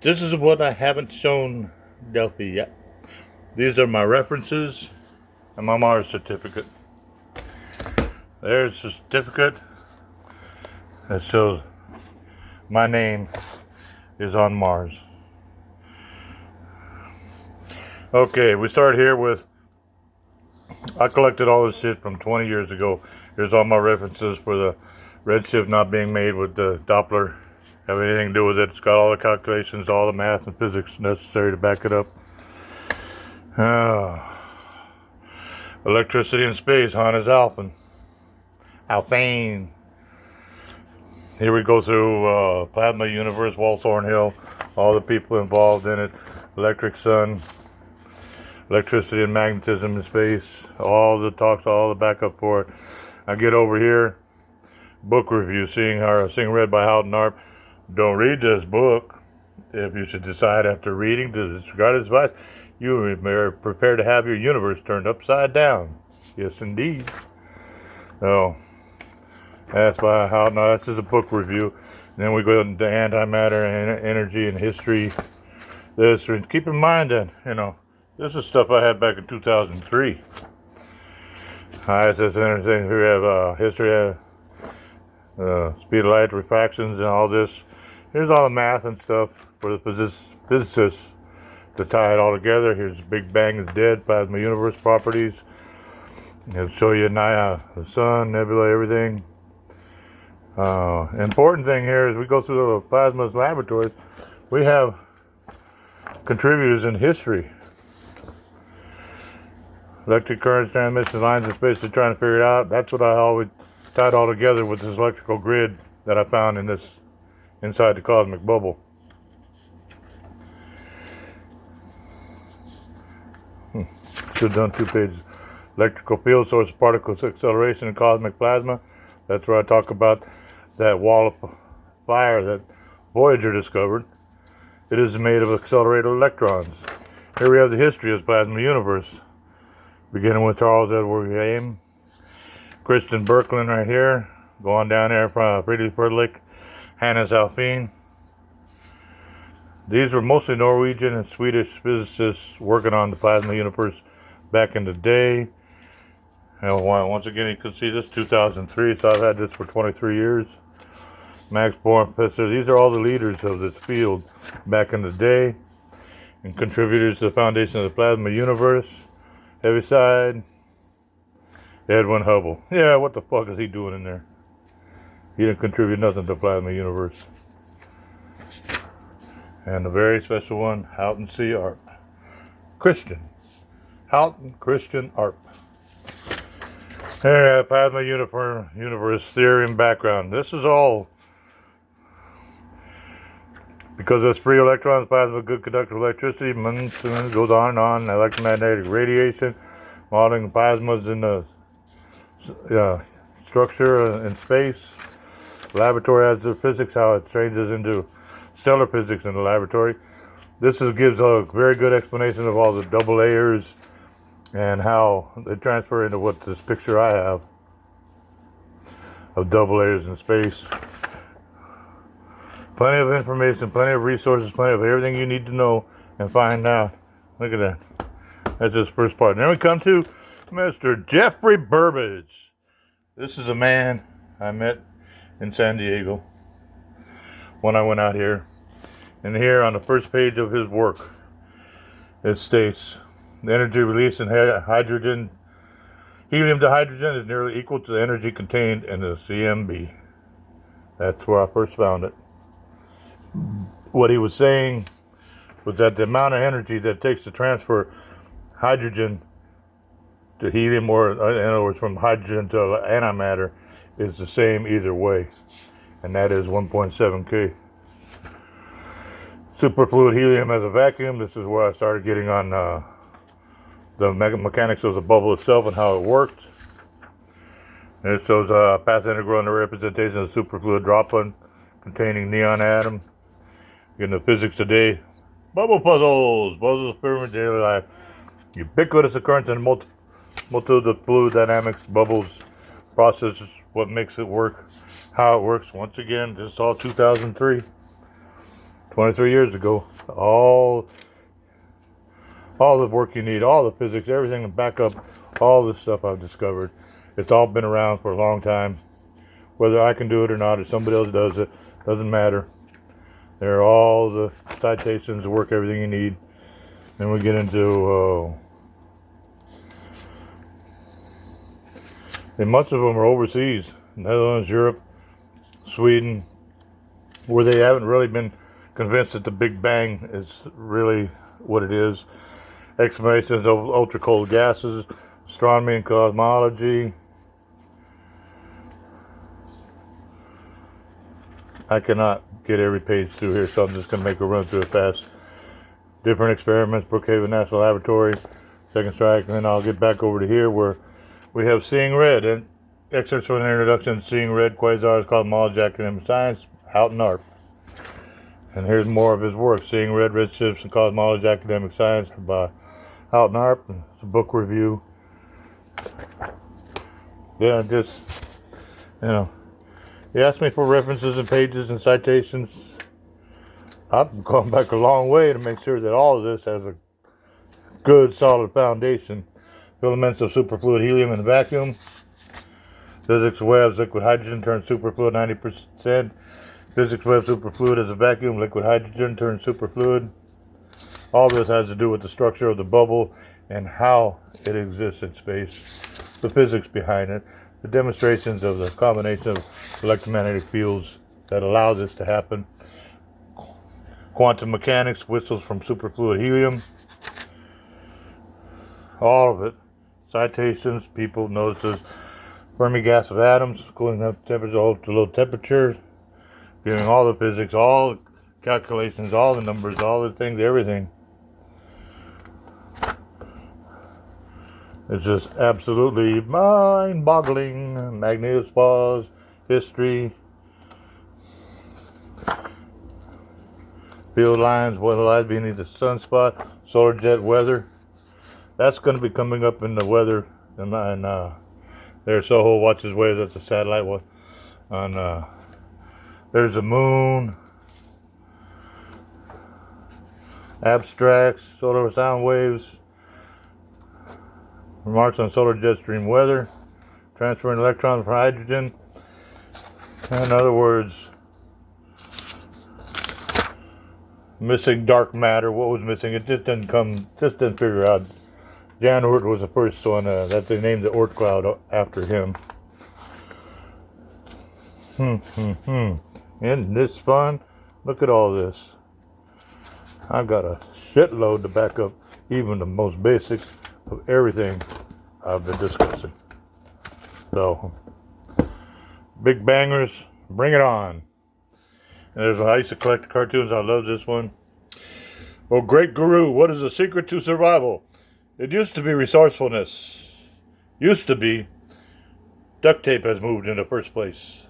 This is what I haven't shown Delphi yet. These are my references and my Mars certificate. There's a certificate that shows my name is on Mars. Okay, we start here with, I collected all this shit from 20 years ago. Here's all my references for the redshift not being made with the Doppler. Have anything to do with it. It's got all the calculations, all the math and physics necessary to back it up. Electricity in space, Hannes Alfvén. Here we go through Plasma Universe, Walt Thornhill, all the people involved in it, electric sun, electricity and magnetism in space, all the talks, all the backup for it. I get over here, book review, seeing read by Houghton Arp. Don't read this book. If you should decide after reading to disregard its advice, you are prepared to have your universe turned upside down. Yes, indeed. So, that's by Houghton Arp. That's just a book review. And then we go into antimatter and energy and history. Keep in mind that, this is stuff I had back in 2003. ISS energy. We have history, speed of light, refractions, and all this. Here's all the math and stuff for the physicists to tie it all together. Here's Big Bang is dead, plasma universe properties. It'll show you the sun, nebula, everything. Important thing here is we go through the plasma laboratories. We have contributors in history. Electric currents, transmission lines in space, they're trying to figure it out. That's what I always tied all together with this electrical grid that I found inside the cosmic bubble. Should have done 2 pages. Electrical field source, particles, acceleration, and cosmic plasma. That's where I talk about that wall of fire that Voyager discovered. It is made of accelerated electrons. Here we have the history of the plasma universe, beginning with Charles Edward Game, Christian Birkeland right here, going down there from Friedrich Fredrik, Hannes Alfvén. These were mostly Norwegian and Swedish physicists working on the plasma universe back in the day. And once again, you can see this, 2003, so I've had this for 23 years. Max Born, Professor, these are all the leaders of this field back in the day and contributors to the foundation of the plasma universe. Heaviside, Edwin Hubble. Yeah, what the fuck is he doing in there? He didn't contribute nothing to the plasma universe. And a very special one, Houghton C. Arp. Houghton Christian Arp. Here, plasma universe theory and background. This is all because it's free electrons, plasma, good conductor of electricity, goes on and on, electromagnetic radiation, modeling plasmas in the structure in space. Laboratory has the physics, how it changes into stellar physics in the laboratory. This gives a very good explanation of all the double layers and how they transfer into what this picture I have of double layers in space. Plenty of information, plenty of resources, plenty of everything you need to know and find out. Look at that. That's his first part. And then we come to Mr. Jeffrey Burbidge. This is a man I met in San Diego when I went out here. And here on the first page of his work, it states, the energy released in helium to hydrogen is nearly equal to the energy contained in the CMB. That's where I first found it. What he was saying was that the amount of energy that it takes to transfer hydrogen to helium, or in other words, from hydrogen to antimatter, is the same either way, and that is 1.7 K. Superfluid helium as a vacuum. This is where I started getting on the mechanics of the bubble itself and how it worked. And it shows path integral and the representation of the superfluid droplet containing neon atom. In the physics today, bubble puzzles experiment daily life. Ubiquitous occurrence in multitude of fluid dynamics, bubbles, processes, what makes it work, how it works. Once again, this is all 2003. 23 years ago. All the work you need, all the physics, everything to back up all the stuff I've discovered. It's all been around for a long time. Whether I can do it or not, or somebody else does it, doesn't matter. There are all the citations to work everything you need. Then we get into, and much of them are overseas. Netherlands, Europe, Sweden, where they haven't really been convinced that the Big Bang is really what it is. Explanations of ultra cold gases, astronomy and cosmology. I cannot get every page through here, so I'm just going to make a run through it fast. Different experiments, Brookhaven National Laboratory, second strike, and then I'll get back over to here where we have Seeing Red, and excerpts from an introduction to Seeing Red, Quasars, Cosmology, Academic Science, Houghton Arp. And here's more of his work, Seeing Red, Redshifts, and Cosmology, Academic Science by Houghton Arp. It's a book review. Yeah, just, he asked me for references and pages and citations. I've gone back a long way to make sure that all of this has a good, solid foundation. Filaments of superfluid helium in a vacuum. Physics webs liquid hydrogen turns superfluid 90%. Physics web superfluid as a vacuum. Liquid hydrogen turns superfluid. All this has to do with the structure of the bubble and how it exists in space. The physics behind it. The demonstrations of the combination of electromagnetic fields that allow this to happen. Quantum mechanics, whistles from superfluid helium. All of it. Citations, people notices Fermi gas of atoms, cooling up temperature to low temperature, giving all the physics, all the calculations, all the numbers, all the things, everything. It's just absolutely mind-boggling. Magnetospause, history, field lines, what lies beneath the sunspot, solar jet weather. That's going to be coming up in the weather. And there's Soho watches waves. That's a satellite one. On there's the moon. Abstracts, solar sound waves. Remarks on solar jet stream weather. Transferring electrons from hydrogen. In other words, missing dark matter. What was missing? It just didn't figure out. Jan Oort was the first one that they named the Oort cloud after him. Isn't this fun? Look at all this. I've got a shitload to back up even the most basics of everything I've been discussing. So, big bangers, bring it on. And I used to collect the cartoons. I love this one. Oh, great guru, what is the secret to survival? It used to be resourcefulness. Used to be. Duct tape has moved into first place.